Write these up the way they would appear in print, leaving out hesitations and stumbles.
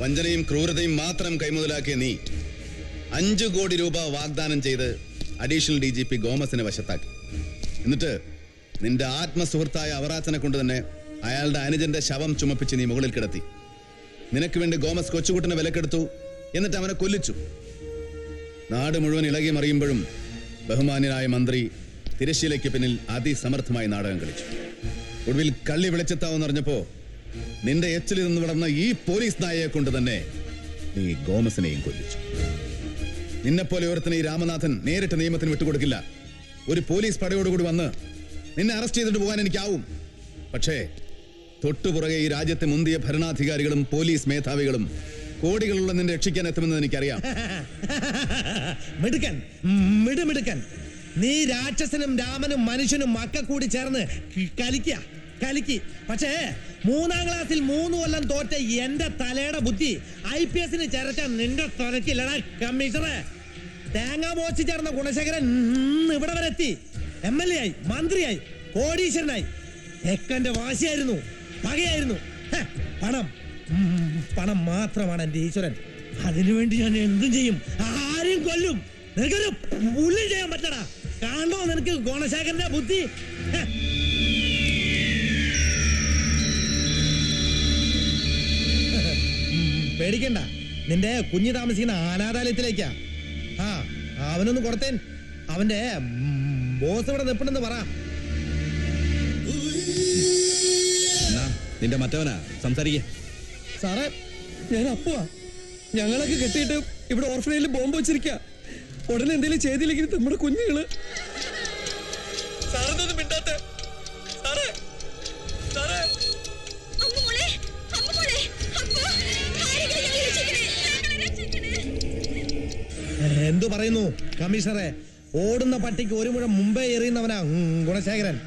വഞ്ചനയും ക്രൂരതയും മാത്രം കൈമുതലാക്കിയ നീ 5 കോടി രൂപ വാഗ്ദാനം ചെയ്ത് അഡീഷണൽ DGP ഗോമസിനെ വശത്താക്കി. എന്നിട്ട് നിന്റെ ആത്മസുഹൃത്തായ അവറാച്ചനെ കൊണ്ട് തന്നെ അയാളുടെ അനുജന്റെ ശവം ചുമപ്പിച്ച് നീ മുകളിൽ കിടത്തി. നിനക്ക് വേണ്ടി ഗോമസ് കൊച്ചുകുട്ടനെ വിലക്കെടുത്തു. എന്നിട്ട് അവനെ കൊല്ലിച്ചു. നാട് മുഴുവൻ ഇളകി മറിയുമ്പോഴും ബഹുമാന്യനായ മന്ത്രി തിരശ്ശീലയ്ക്ക് പിന്നിൽ അതിസമർത്ഥമായി നാടകം കളിച്ചു. ഒടുവിൽ കള്ളി വിളിച്ചെത്താവെന്നറിഞ്ഞപ്പോ നിന്റെ എച്ചിൽ നിന്ന് വളർന്ന ഈ പോലീസ് നായയെ കൊണ്ട് തന്നെ നീ ഗോമസിനെയും കൊല്ലിച്ചു. നിന്നെപ്പോലെ ഒരുത്തനെ ഈ രാമനാഥൻ നേരിട്ട് നിയമത്തിന് വിട്ടുകൊടുക്കില്ല. ഒരു പോലീസ് പടയോടുകൂടി വന്ന് നിന്നെ അറസ്റ്റ് ചെയ്തിട്ട് പോകാൻ എനിക്കാവും. പക്ഷേ തൊട്ടുപുറകെ ഈ രാജ്യത്തെ മുന്തിയ ഭരണാധികാരികളും പോലീസ് മേധാവികളും കോടികളുള്ള നിന്നെ രക്ഷിക്കാൻ എത്തുമെന്ന് എനിക്കറിയാം. മിടുക്കൻ, മിടുമിടുക്കൻ. നീ രാക്ഷസനും രാമനും മനുഷ്യനും മക്ക കൂടി ചേർന്ന് കലിക്ക്. പക്ഷേ 3-ാം ക്ലാസ്സിൽ 3 കൊല്ലം തോറ്റ എന്റെ തലയുടെ ബുദ്ധി IPS-ന് ചേർക്കാൻ നിന്റെ തുറക്കില്ലടാ കമ്മീഷണറെ. തേങ്ങ മോച്ച് ചേർന്ന ഗുണശേഖരൻ ഇവിടെ വരെ എത്തി. MLA ആയി, മന്ത്രിയായി, കോടീശ്വരനായി. തെക്കന്റെ വാശിയായിരുന്നു, പകയായിരുന്നു. പണം മാത്രമാണ് എന്റെ ഈശ്വരൻ. അതിനുവേണ്ടി ഞാൻ എന്തും ചെയ്യും, ആരും കൊല്ലും. നിനക്കൊരു പുല്ലും ചെയ്യാൻ പറ്റടാ. കാണോ നിനക്ക് ഗുണശേഖരന്റെ ബുദ്ധി? പേടിക്കണ്ട, നിന്റെ കുഞ്ഞു താമസിക്കുന്ന അനാഥാലയത്തിലേക്കാ. അവനൊന്ന് കൊടുത്തേൻ. അവന്റെ ബോസ് ഇവിടെ നിൽപ്പണെന്ന് പറ. നിന്റെ മറ്റവനാ സംസാരിക്ക. സാറേ, ഞാൻ അപ്പുവാ. ഞങ്ങളൊക്കെ കെട്ടിയിട്ട് ഇവിടെ ഓർഫനേജിൽ ബോംബ് വെച്ചിരിക്ക. ഉടനെ എന്തെങ്കിലും ചെയ്തില്ലെങ്കിൽ നമ്മുടെ കുഞ്ഞുങ്ങള്. സാറൊന്നും മിണ്ടാത്തെ? സാറേ, സാറേ. എന്തു പറയുന്നു കമ്മീഷണറെ? ഓടുന്ന പട്ടിക്ക് 1 മുഴം മുമ്പേ എറിയുന്നവനാ ഗുണശേഖരൻ.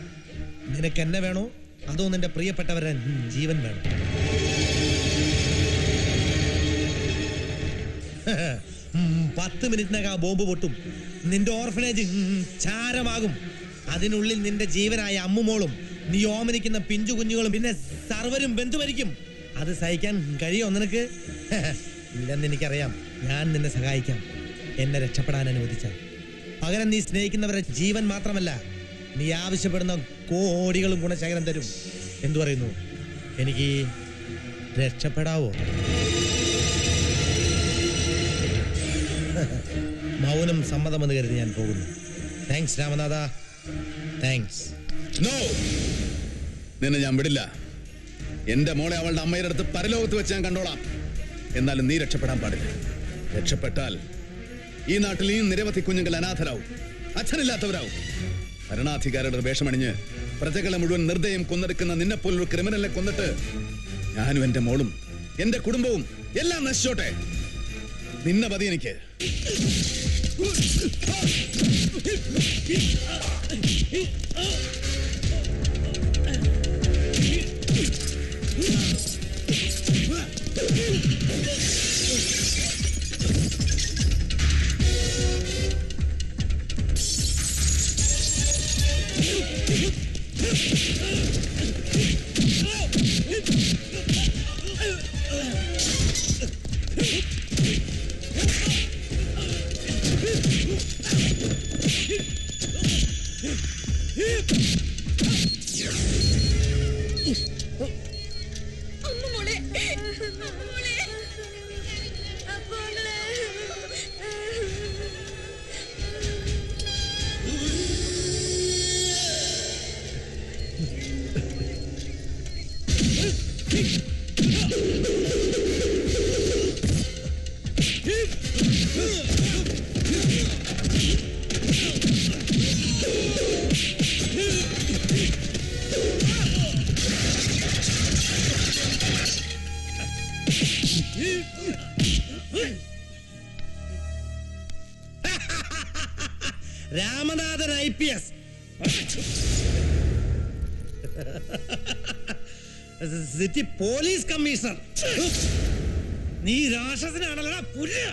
നിനക്ക് എന്നെ വേണോ അതോ നിന്റെ പ്രിയപ്പെട്ടവരെ ജീവൻ വേണോ? 10 മിനിറ്റിനകം ആ ബോംബ് പൊട്ടും. നിന്റെ ഓർഫനേജ് ചാരമാകും. അതിനുള്ളിൽ നിന്റെ ജീവനായ അമ്മുമോളും നീ ഓമനിക്കുന്ന പിഞ്ചു കുഞ്ഞുങ്ങളും പിന്നെ സർവരും ബന്ധുമരിക്കും. അത് സഹിക്കാൻ കഴിയോ നിനക്ക്? ഇല്ലെന്ന് എനിക്കറിയാം. ഞാൻ നിന്നെ സഹായിക്കാം, എന്നെ രക്ഷപ്പെടാൻ അനുവദിച്ചാൽ. പകരം നീ സ്നേഹിക്കുന്നവരെ ജീവൻ മാത്രമല്ല, നീ ആവശ്യപ്പെടുന്ന കോടികളും ഗുണശേഖരൻ തരും. എന്തു പറയുന്നു? എനിക്ക് രക്ഷപ്പെടാവോ? മൗനം സമ്മതമെന്ന് കരുതി ഞാൻ പോകുന്നു. Thanks Ramanatha, thanks. നോ, നിന്നെ ഞാൻ വിടില്ല. എന്റെ മോളെ അവളുടെ അമ്മയുടെ അടുത്ത് പരലോകത്ത് വെച്ച് ഞാൻ കണ്ടോളാം. എന്നാലും നീ രക്ഷപ്പെടാൻ പാടില്ല. രക്ഷപ്പെട്ടാൽ ഈ നാട്ടിൽ ഈ നിരവധി കുഞ്ഞുങ്ങൾ അനാഥരാവും, അച്ഛനില്ലാത്തവരാവും. ഭരണാധികാരിയുടെ വേഷമണിഞ്ഞ് പ്രജകളെ മുഴുവൻ നിർദ്ദയം കൊന്നെടുക്കുന്ന നിന്നെപ്പോലൊരു ക്രിമിനലിനെ കൊന്നിട്ട് ഞാനും എന്റെ മോളും എന്റെ കുടുംബവും എല്ലാം നശിച്ചോട്ടെ. നിന്നെ മതി എനിക്ക്. Ramanathan IPS city police commissioner. നീ രാക്ഷസനാണല്ലടാ പുല്ല്.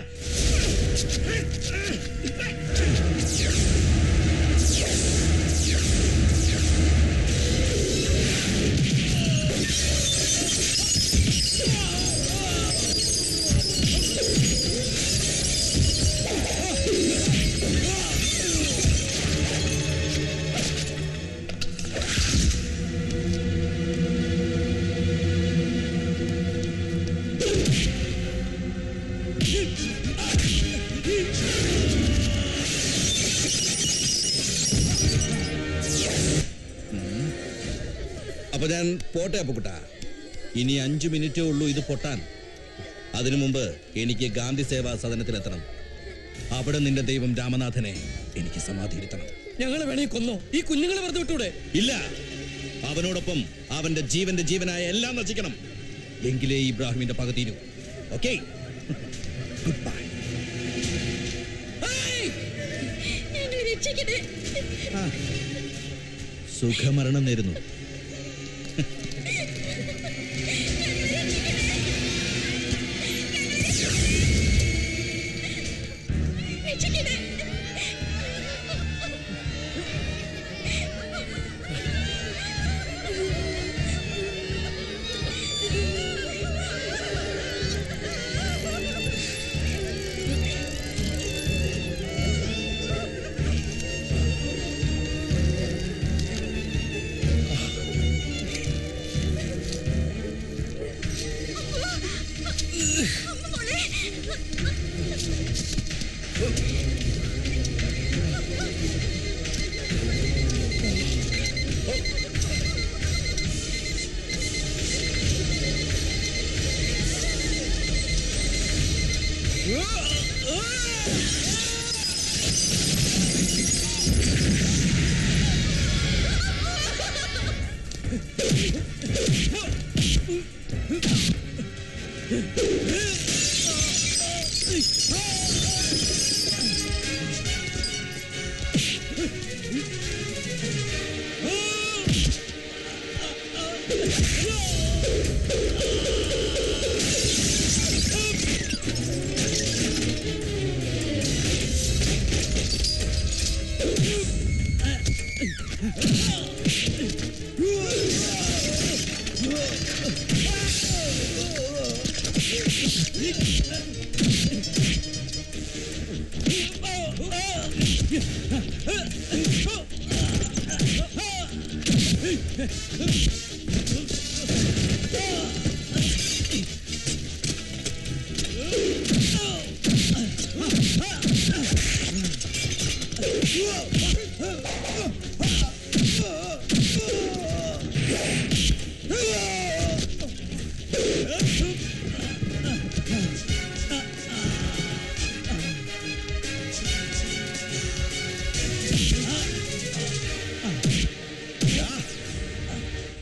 ഞാൻ പോട്ടെ അപ്പുക്കുട്ട. ഇനി 5 മിനിറ്റേ ഉള്ളൂ ഇത് പൊട്ടാൻ. അതിനു മുമ്പ് എനിക്ക് ഗാന്ധി സേവാ സദനത്തിലെത്തണം. അവിടെ നിന്റെ ദൈവം രാമനാഥനെ എനിക്ക് സമാധിയിരുത്തണം. ഞങ്ങളെ വേണമെങ്കിൽ കൊന്നോ, ഈ കുഞ്ഞുങ്ങളെ വെറുതെ വിട്ടൂടെ? ഇല്ല, അവനോടൊപ്പം അവന്റെ ജീവനായ എല്ലാം നശിക്കണം. എങ്കിലേ ഇബ്രാഹിമിന്റെ പക തീരൂ. Okay, good bye. സുഖമരണം നേരുന്നു.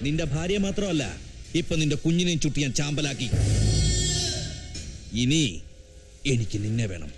നിന്റെ ഭാര്യ മാത്രമല്ല, ഇപ്പൊ നിന്റെ കുഞ്ഞിനെയും ചുട്ടി ഞാൻ ചാമ്പലാക്കി. ഇനി എനിക്ക് നിന്നെ വേണം.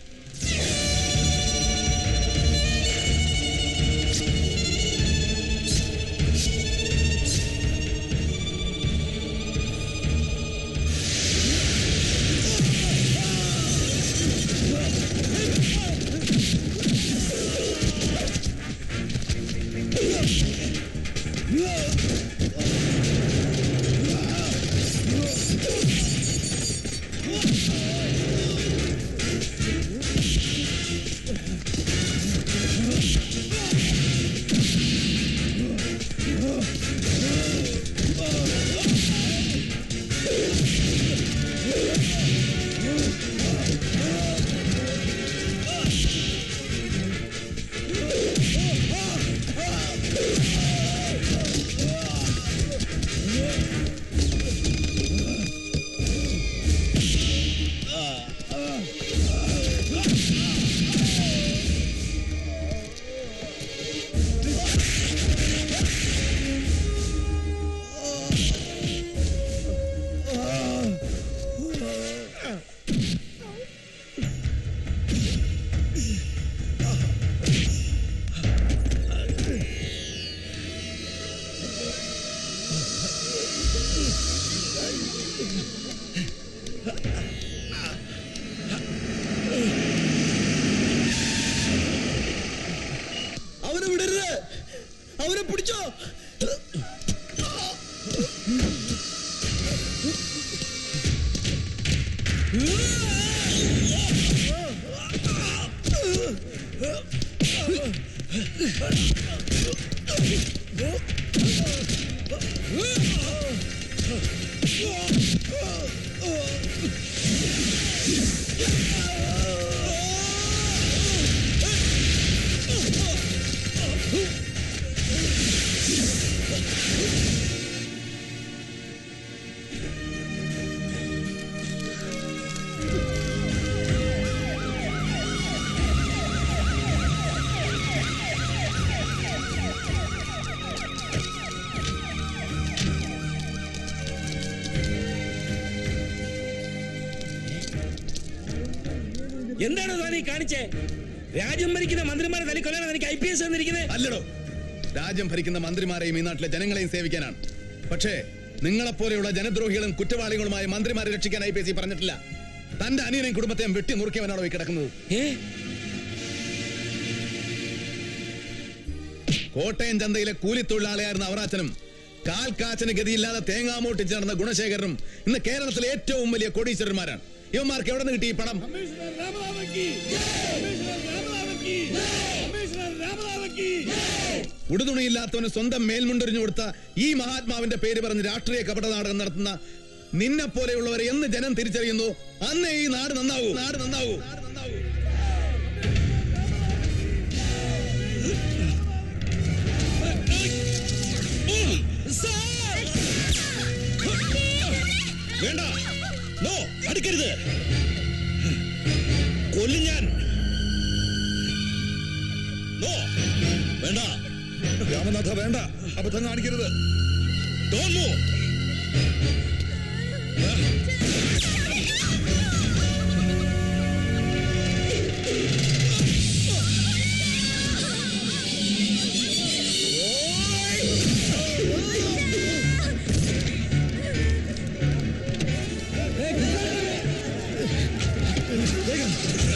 അവനെ വിടരുത്, അവനെ പിടിച്ചോ. എന്താണ് താൻ ഈ കാണിച്ചേ? രാജ്യം ഭരിക്കുന്ന മന്ത്രിമാരെ തനിക്കൊല്ലാനാണ് എനിക്ക് IPS തന്നിരിക്കുന്നത്. അല്ലടോ, രാജ്യം ഭരിക്കുന്ന മന്ത്രിമാരെയും ഈ നാട്ടിലെ ജനങ്ങളെയും സേവിക്കാനാണ്. പക്ഷേ നിങ്ങളെപ്പോലെയുള്ള ജനദ്രോഹികളും കുറ്റവാളികളുമായ മന്ത്രിമാരെ രക്ഷിക്കാൻ IPS പറഞ്ഞിട്ടില്ല. തന്റെ അനിയനെയും കുടുംബത്തെയും വെട്ടി നുറുക്കിയവനാണോ ഈ കിടക്കുന്നത്? കോട്ടയം ചന്തയിലെ കൂലിത്തൊഴിലാളിയായിരുന്ന അവറാച്ചനും കാൽക്കാച്ചന് ഗതിയില്ലാതെ തേങ്ങാമോട്ടിച്ച് നടന്ന ഗുണശേഖരനും ഇന്ന് കേരളത്തിലെ ഏറ്റവും വലിയ കോടീശ്വരന്മാരാണ്. ഇവന്മാർക്ക് എവിടെ നിന്ന് കിട്ടി ഈ പണം? ഉടുതുണിയില്ലാത്തവന് സ്വന്തം മേൽമുണ്ടൊരിഞ്ഞു കൊടുത്ത ഈ മഹാത്മാവിന്റെ പേര് പറഞ്ഞ് രാഷ്ട്രീയ കപട നാടകം നടത്തുന്ന നിന്നെ പോലെയുള്ളവരെ എന്ന് ജനം തിരിച്ചറിയുന്നു, അന്നേ ഈ നാട് നന്നാവൂ. വേണ്ട, നോ, അടുക്കരുത്, കൊല്ലും ഞാൻ. നോ, വേണ്ട രാമനാഥ, വേണ്ട, അബദ്ധം കാണിക്കരുത്. Don't move. വേഗം